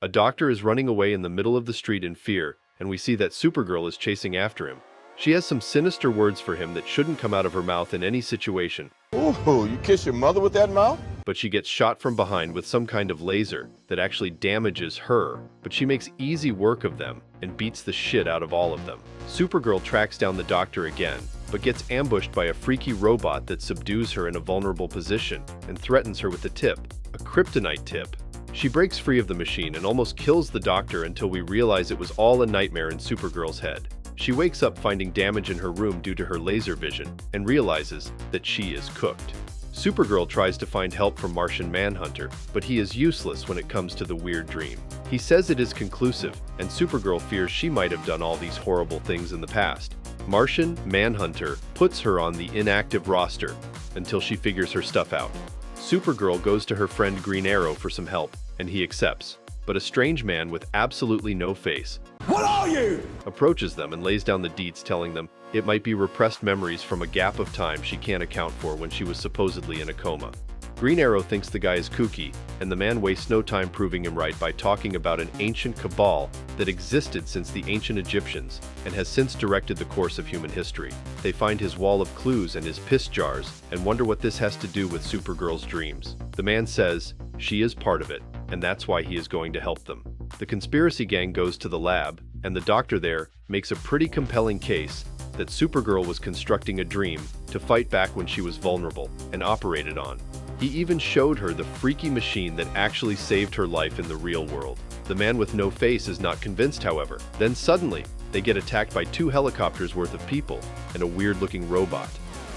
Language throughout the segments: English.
A doctor is running away in the middle of the street in fear, and we see that Supergirl is chasing after him. She has some sinister words for him that shouldn't come out of her mouth in any situation. Ooh, you kiss your mother with that mouth? But she gets shot from behind with some kind of laser that actually damages her, but she makes easy work of them and beats the shit out of all of them. Supergirl tracks down the doctor again, but gets ambushed by a freaky robot that subdues her in a vulnerable position and threatens her with a tip, a kryptonite tip. She breaks free of the machine and almost kills the doctor until we realize it was all a nightmare in Supergirl's head. She wakes up finding damage in her room due to her laser vision and realizes that she is cooked. Supergirl tries to find help from Martian Manhunter, but he is useless when it comes to the weird dream. He says it is conclusive, and Supergirl fears she might have done all these horrible things in the past. Martian Manhunter puts her on the inactive roster until she figures her stuff out. Supergirl goes to her friend Green Arrow for some help, and he accepts. But a strange man with absolutely no face approaches them and lays down the deets, telling them it might be repressed memories from a gap of time she can't account for when she was supposedly in a coma. Green Arrow thinks the guy is kooky, and the man wastes no time proving him right by talking about an ancient cabal that existed since the ancient Egyptians and has since directed the course of human history. They find his wall of clues and his piss jars and wonder what this has to do with Supergirl's dreams. The man says she is part of it, and that's why he is going to help them. The conspiracy gang goes to the lab, and the doctor there makes a pretty compelling case that Supergirl was constructing a dream to fight back when she was vulnerable and operated on. He even showed her the freaky machine that actually saved her life in the real world. The man with no face is not convinced, however. Then suddenly, they get attacked by 2 helicopters worth of people and a weird-looking robot.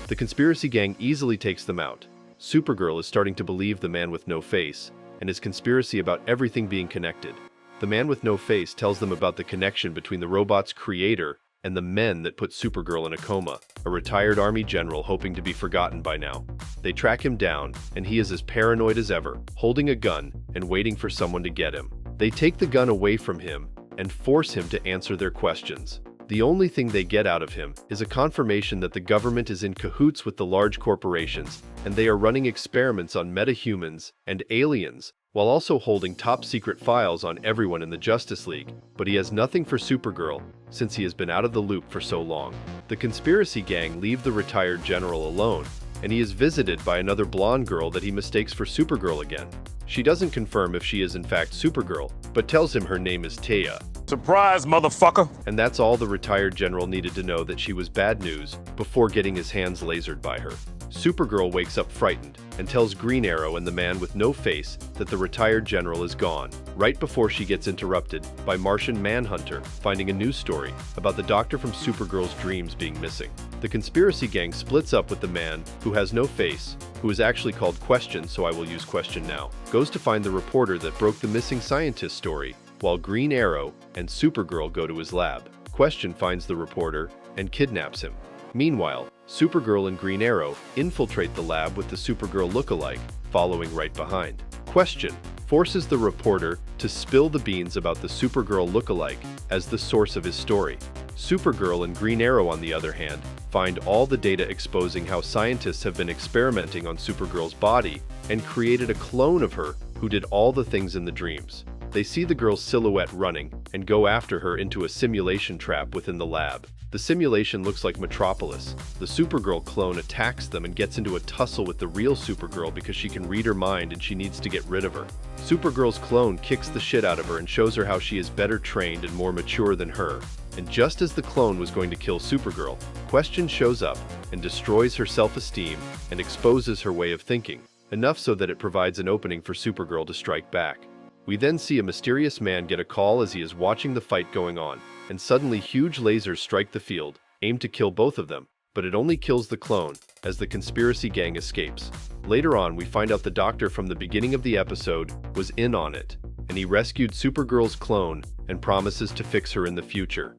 The conspiracy gang easily takes them out. Supergirl is starting to believe the man with no face and his conspiracy about everything being connected. The man with no face tells them about the connection between the robot's creator and the men that put Supergirl in a coma, a retired army general hoping to be forgotten by now. They track him down, and he is as paranoid as ever, holding a gun and waiting for someone to get him. They take the gun away from him and force him to answer their questions. The only thing they get out of him is a confirmation that the government is in cahoots with the large corporations, and they are running experiments on metahumans and aliens, while also holding top-secret files on everyone in the Justice League. But he has nothing for Supergirl, since he has been out of the loop for so long. The conspiracy gang leave the retired general alone, and he is visited by another blonde girl that he mistakes for Supergirl again. She doesn't confirm if she is in fact Supergirl, but tells him her name is Taya. Surprise, motherfucker! And that's all the retired general needed to know, that she was bad news before getting his hands lasered by her. Supergirl wakes up frightened and tells Green Arrow and the man with no face that the retired general is gone, right before she gets interrupted by Martian Manhunter finding a news story about the doctor from Supergirl's dreams being missing. The conspiracy gang splits up, with the man who has no face, who is actually called Question, so I will use Question now, goes to find the reporter that broke the missing scientist story, while Green Arrow and Supergirl go to his lab. Question finds the reporter and kidnaps him. Meanwhile, Supergirl and Green Arrow infiltrate the lab with the Supergirl lookalike following right behind. Question forces the reporter to spill the beans about the Supergirl lookalike as the source of his story. Supergirl and Green Arrow, on the other hand, find all the data exposing how scientists have been experimenting on Supergirl's body and created a clone of her who did all the things in the dreams. They see the girl's silhouette running and go after her into a simulation trap within the lab. The simulation looks like Metropolis. The Supergirl clone attacks them and gets into a tussle with the real Supergirl because she can read her mind and she needs to get rid of her. Supergirl's clone kicks the shit out of her and shows her how she is better trained and more mature than her. And just as the clone was going to kill Supergirl, Question shows up and destroys her self-esteem and exposes her way of thinking, enough so that it provides an opening for Supergirl to strike back. We then see a mysterious man get a call as he is watching the fight going on, and suddenly huge lasers strike the field, aimed to kill both of them, but it only kills the clone, as the conspiracy gang escapes. Later on, we find out the doctor from the beginning of the episode was in on it, and he rescued Supergirl's clone and promises to fix her in the future.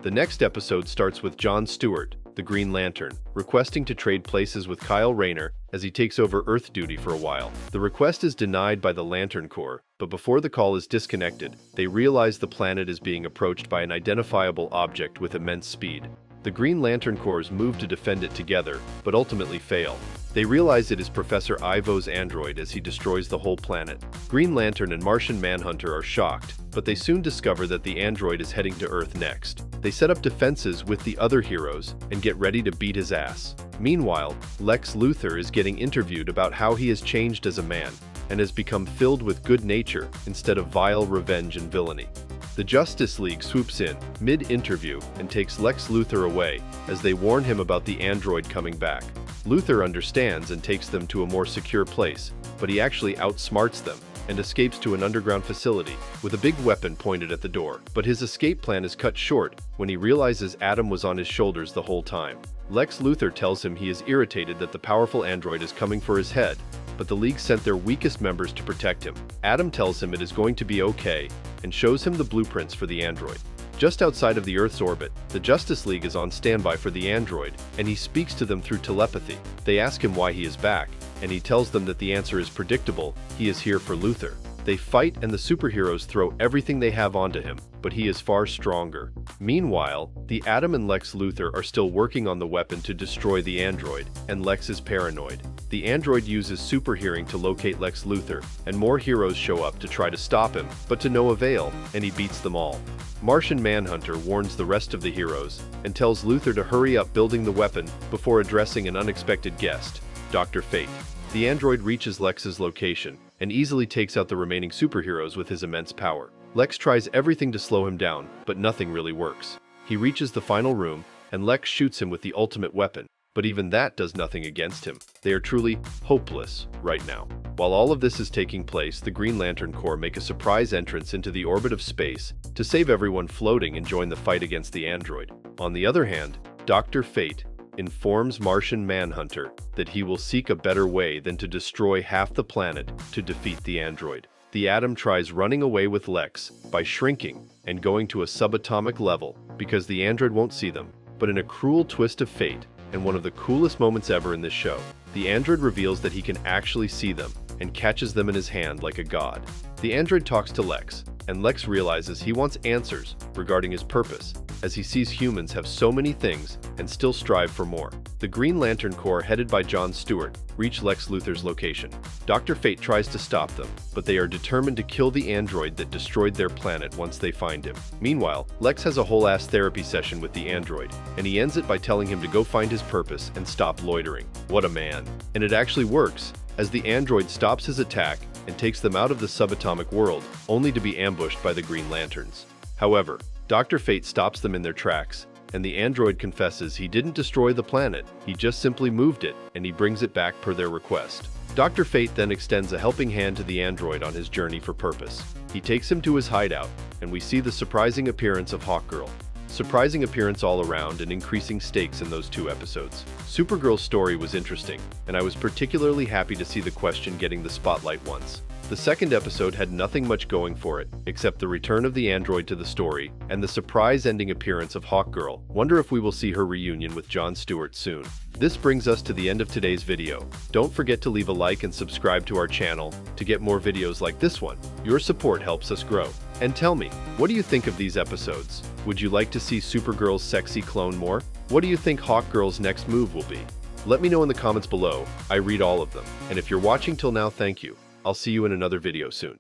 The next episode starts with John Stewart, the Green Lantern, requesting to trade places with Kyle Rayner as he takes over Earth duty for a while. The request is denied by the Lantern Corps, but before the call is disconnected, they realize the planet is being approached by an identifiable object with immense speed. The Green Lantern Corps move to defend it together, but ultimately fail. They realize it is Professor Ivo's android as he destroys the whole planet. Green Lantern and Martian Manhunter are shocked, but they soon discover that the android is heading to Earth next. They set up defenses with the other heroes and get ready to beat his ass. Meanwhile, Lex Luthor is getting interviewed about how he has changed as a man and has become filled with good nature instead of vile revenge and villainy. The Justice League swoops in mid-interview and takes Lex Luthor away as they warn him about the android coming back. Luthor understands and takes them to a more secure place, but he actually outsmarts them and escapes to an underground facility with a big weapon pointed at the door. But his escape plan is cut short when he realizes Adam was on his shoulders the whole time. Lex Luthor tells him he is irritated that the powerful android is coming for his head, but the League sent their weakest members to protect him. Adam tells him it is going to be okay and shows him the blueprints for the android. Just outside of the Earth's orbit, the Justice League is on standby for the android, and he speaks to them through telepathy. They ask him why he is back, and he tells them that the answer is predictable: he is here for Luthor. They fight and the superheroes throw everything they have onto him, but he is far stronger. Meanwhile, the Atom and Lex Luthor are still working on the weapon to destroy the android, and Lex is paranoid. The android uses super hearing to locate Lex Luthor, and more heroes show up to try to stop him, but to no avail, and he beats them all. Martian Manhunter warns the rest of the heroes and tells Luthor to hurry up building the weapon before addressing an unexpected guest, Dr. Fate. The android reaches Lex's location and easily takes out the remaining superheroes with his immense power. Lex tries everything to slow him down, but nothing really works. He reaches the final room, and Lex shoots him with the ultimate weapon, but even that does nothing against him. They are truly hopeless right now. While all of this is taking place, the Green Lantern Corps make a surprise entrance into the orbit of space to save everyone floating and join the fight against the android. On the other hand, Dr. Fate informs Martian Manhunter that he will seek a better way than to destroy half the planet to defeat the android. The Atom tries running away with Lex by shrinking and going to a subatomic level because the android won't see them. But in a cruel twist of fate, and one of the coolest moments ever in this show, the android reveals that he can actually see them and catches them in his hand like a god. The android talks to Lex, and Lex realizes he wants answers regarding his purpose, as he sees humans have so many things and still strive for more. The Green Lantern Corps, headed by John Stewart, reach Lex Luthor's location. Dr. Fate tries to stop them, but they are determined to kill the android that destroyed their planet once they find him. Meanwhile, Lex has a whole-ass therapy session with the android, and he ends it by telling him to go find his purpose and stop loitering. What a man. And it actually works, as the android stops his attack and takes them out of the subatomic world, only to be ambushed by the Green Lanterns. However, Dr. Fate stops them in their tracks, and the android confesses he didn't destroy the planet, he just simply moved it, and he brings it back per their request. Dr. Fate then extends a helping hand to the android on his journey for purpose. He takes him to his hideout, and we see the surprising appearance of Hawkgirl. Surprising appearance all around and increasing stakes in those 2 episodes. Supergirl's story was interesting, and I was particularly happy to see the question getting the spotlight once. The second episode had nothing much going for it, except the return of the android to the story and the surprise ending appearance of Hawkgirl. Wonder if we will see her reunion with John Stewart soon. This brings us to the end of today's video. Don't forget to leave a like and subscribe to our channel to get more videos like this one. Your support helps us grow. And tell me, what do you think of these episodes? Would you like to see Supergirl's sexy clone more? What do you think Hawkgirl's next move will be? Let me know in the comments below. I read all of them. And if you're watching till now, thank you. I'll see you in another video soon.